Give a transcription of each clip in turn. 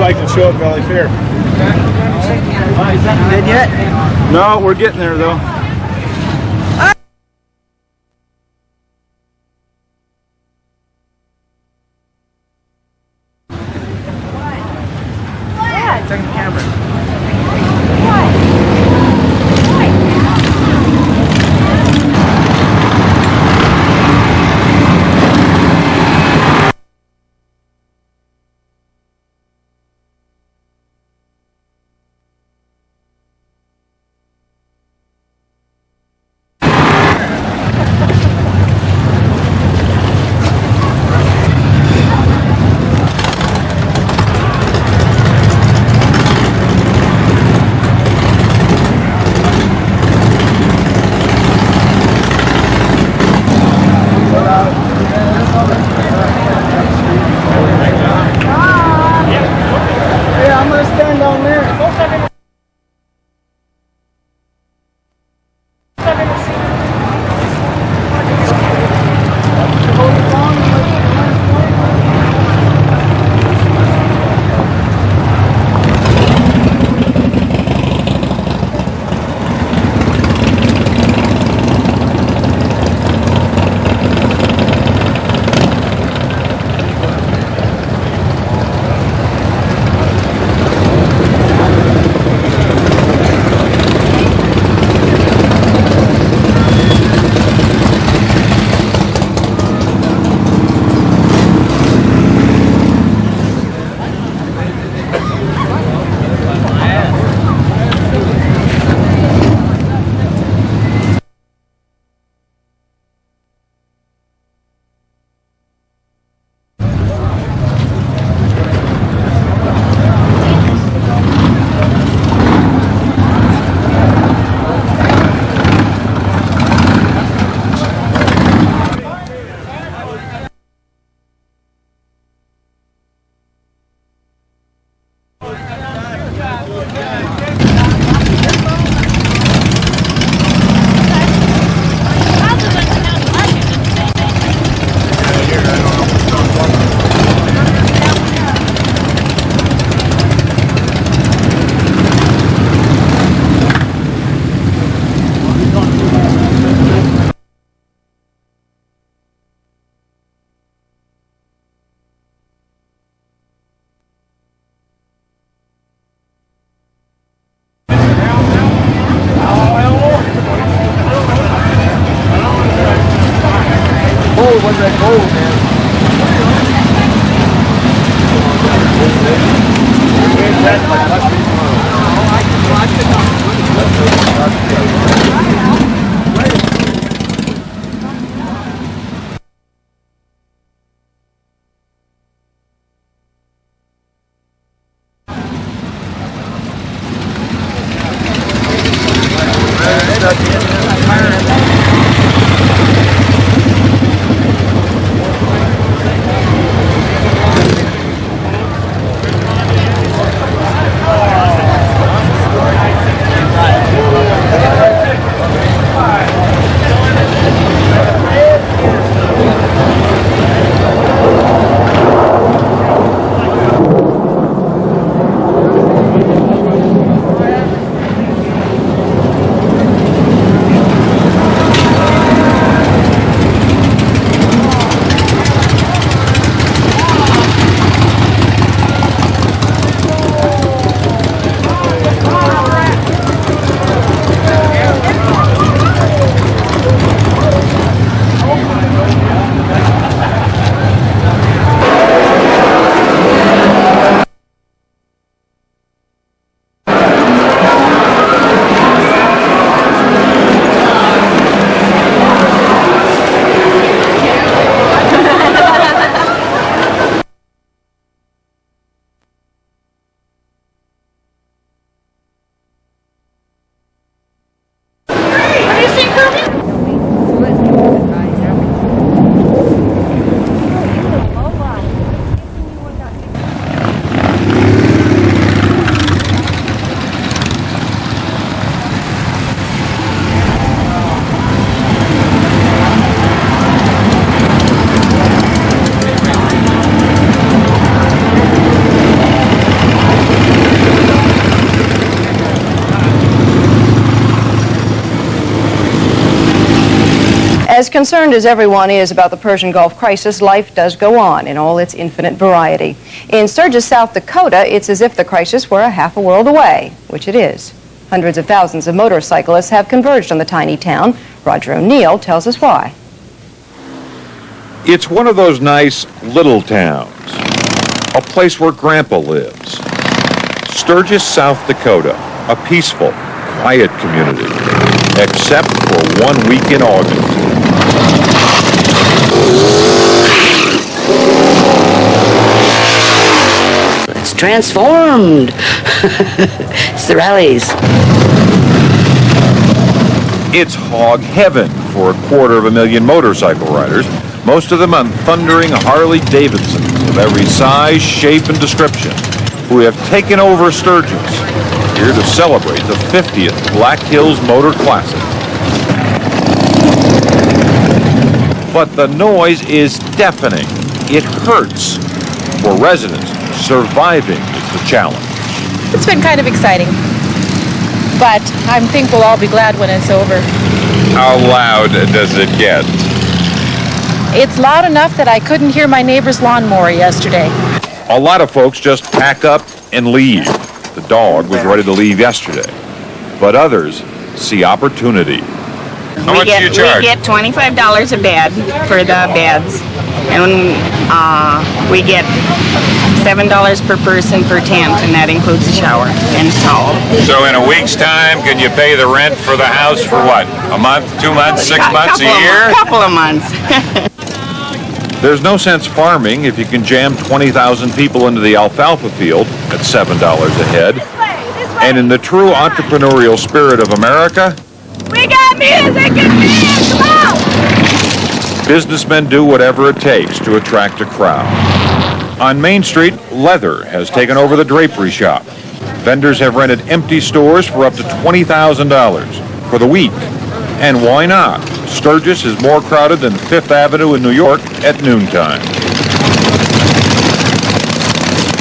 like to show at Valley Fair. Good yet? No, we're getting there though. Second camera. What's that gold, man? As concerned as everyone is about the Persian Gulf crisis, life does go on in all its infinite variety. In Sturgis, South Dakota, it's as if the crisis were a half a world away, which it is. Hundreds of thousands of motorcyclists have converged on the tiny town. Roger O'Neill tells us why. It's one of those nice little towns, a place where Grandpa lives. Sturgis, South Dakota, a peaceful, quiet community, except for 1 week in August. It's transformed. It's the rallies. It's hog heaven for 250,000 motorcycle riders, most of them on thundering Harley-Davidsons of every size, shape, and description, who have taken over Sturgis, here to celebrate the 50th Black Hills Motor Classic. But the noise is deafening. It hurts. For residents, surviving is the challenge. It's been kind of exciting, but I think we'll all be glad when it's over. How loud does it get? It's loud enough that I couldn't hear my neighbor's lawnmower yesterday. A lot of folks just pack up and leave. The dog was ready to leave yesterday. But others see opportunity. How much do you charge? We get $25 a bed for the beds, and we get $7 per person per tent, and that includes the shower and towel. So in a week's time, can you pay the rent for the house for what? A month, 2 months, 6 months, a year? A couple of months. There's no sense farming if you can jam 20,000 people into the alfalfa field at $7 a head. And in the true entrepreneurial spirit of America, We got music and dance, come on! businessmen do whatever it takes to attract a crowd. On Main Street, leather has taken over the drapery shop. Vendors have rented empty stores for up to $20,000 for the week. And why not? Sturgis is more crowded than Fifth Avenue in New York at noontime.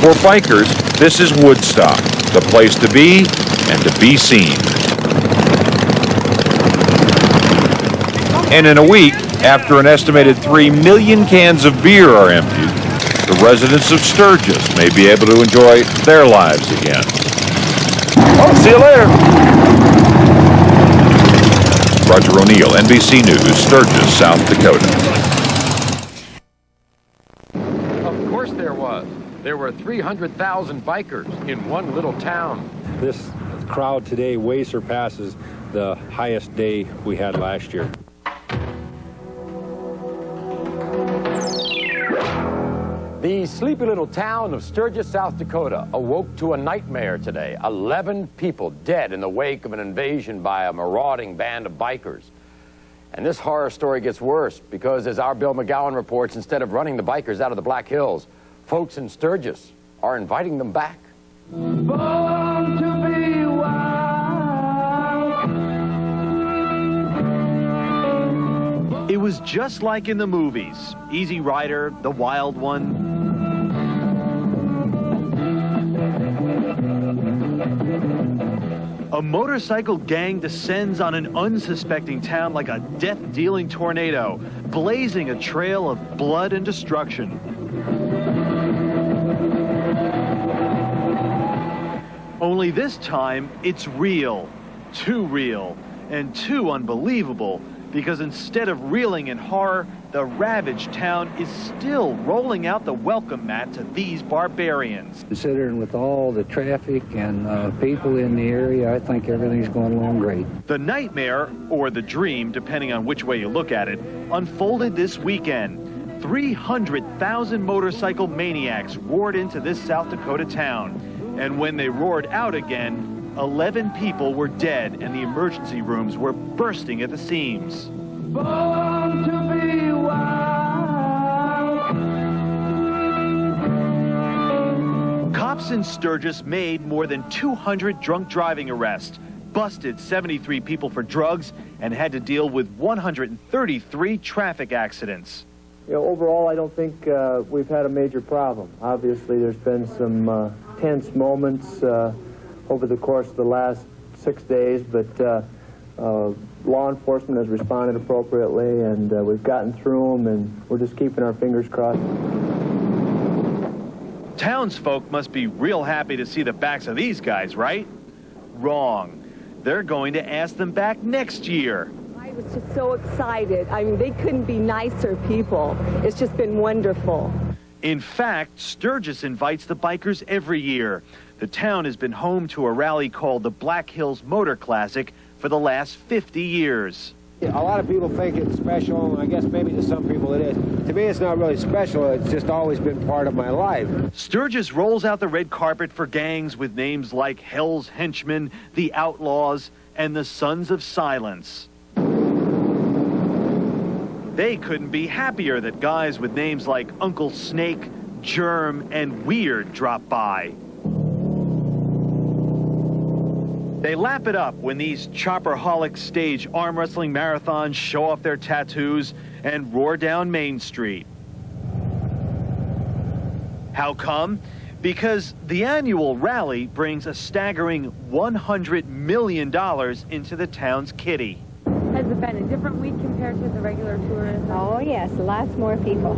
For bikers, this is Woodstock, the place to be and to be seen. And in a week, after an estimated 3 million cans of beer are emptied, the residents of Sturgis may be able to enjoy their lives again. Oh, see you later. Roger O'Neill, NBC News, Sturgis, South Dakota. Of course there was. There were 300,000 bikers in one little town. This crowd today way surpasses the highest day we had last year. The sleepy little town of Sturgis, South Dakota awoke to a nightmare today. 11 people dead in the wake of an invasion by a marauding band of bikers. And this horror story gets worse because, as our Bill McGowan reports, instead of running the bikers out of the Black Hills, folks in Sturgis are inviting them back. Born to be wild. It was just like in the movies. Easy Rider, the Wild One. A motorcycle gang descends on an unsuspecting town like a death-dealing tornado, blazing a trail of blood and destruction. Only this time, it's real. Too real. And too unbelievable. Because instead of reeling in horror, the ravaged town is still rolling out the welcome mat to these barbarians. Considering with all the traffic and people in the area, I think everything's going along great. The nightmare, or the dream, depending on which way you look at it, unfolded this weekend. 300,000 motorcycle maniacs roared into this South Dakota town. And when they roared out again, 11 people were dead and the emergency rooms were bursting at the seams. Born to be wild. Cops in Sturgis made more than 200 drunk driving arrests, busted 73 people for drugs, and had to deal with 133 traffic accidents. You know, overall, I don't think we've had a major problem. Obviously, there's been some tense moments over the course of the last 6 days, but law enforcement has responded appropriately, and we've gotten through them, and we're just keeping our fingers crossed. Townsfolk must be real happy to see the backs of these guys, right? Wrong. They're going to ask them back next year. I was just so excited. I mean, they couldn't be nicer people. It's just been wonderful. In fact, Sturgis invites the bikers every year. The town has been home to a rally called the Black Hills Motor Classic for the last 50 years. A lot of people think it's special, and I guess maybe to some people it is. To me, it's not really special. It's just always been part of my life. Sturgis rolls out the red carpet for gangs with names like Hell's Henchmen, the Outlaws, and the Sons of Silence. They couldn't be happier that guys with names like Uncle Snake, Germ, and Weird drop by. They lap it up when these chopperholics stage arm wrestling marathons, show off their tattoos, and roar down Main Street. How come? Because the annual rally brings a staggering $100 million into the town's kitty. Has it been a different week compared to the regular tourism? Oh, yes, lots more people,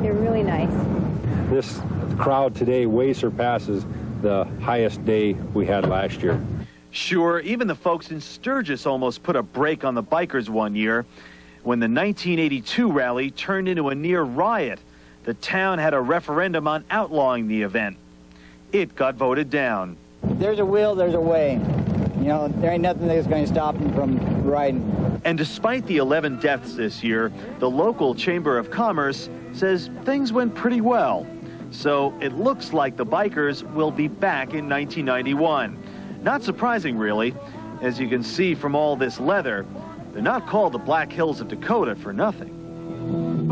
They're really nice. This crowd today way surpasses the highest day we had last year. Sure, even the folks in Sturgis almost put a break on the bikers one year. When the 1982 rally turned into a near riot, the town had a referendum on outlawing the event. It got voted down. If there's a will, there's a way. You know, there ain't nothing that's going to stop them from riding. And despite the 11 deaths this year, the local Chamber of Commerce says things went pretty well. So it looks like the bikers will be back in 1991. Not surprising, really. As you can see from all this leather, they're not called the Black Hills of Dakota for nothing.